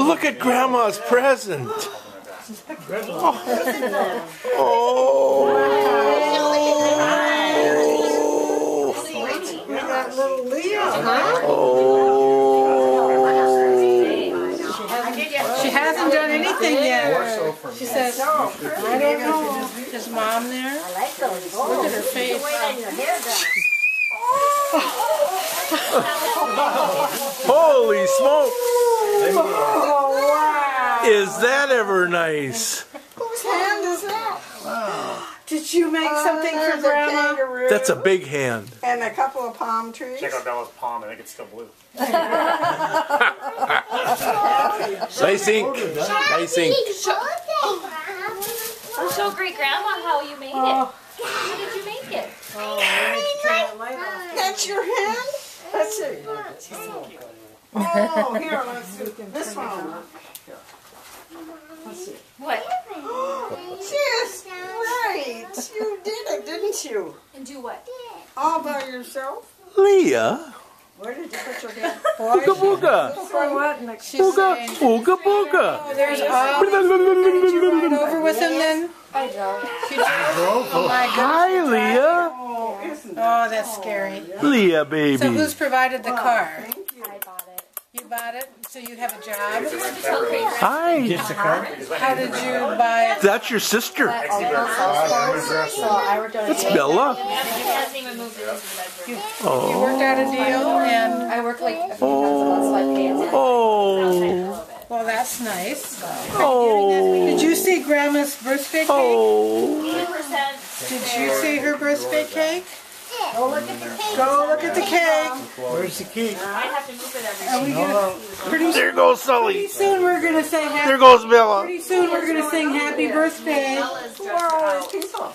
Look at Grandma's present. Oh. We got little Leah, huh? She hasn't done anything yet. She says, I don't know. Is Mom there? I like those. Look at her face. Holy smoke! Oh, wow. Is that ever nice? Whose hand is that? Did you make something for There's a Grandma? kangaroo That's a big hand. and a couple of palm trees. Check out Bella's palm. I think it's still blue. Nice ink. Nice ink. Show great grandma how you made it. How did you make it? That's your hand? Let's see. Oh, here, let's see. This one. Let's see. What? Just right. You did it, didn't you? And do what? All by yourself? Leah. Where did you put your hand? Ooga booga. For what? She's Ooga saying, ooga booga. there's all. Did you ride over with him then? I drove. Oh my goodness. Hi, Leah. Oh, isn't that? Oh, that's scary. Leah, So baby. who's provided the car? I bought it. You bought it, so you have a job? Hi. How did you buy it? That's your sister. So I worked on That's Bella. He hasn't even moved into the bedroom. You worked out a deal, and I work like a few times a month, so I pay it. Oh. well, that's nice. Oh. Did you see Grandma's birthday cake? Oh. 2%. Did you see her birthday cake? Go look at the cake. Go look at the cake. Where's the key? I have to move it every Are we gonna? Pretty There goes Sully. soon we're gonna say happy. There goes Bella. Pretty soon we're gonna sing happy birthday. Who are all these people?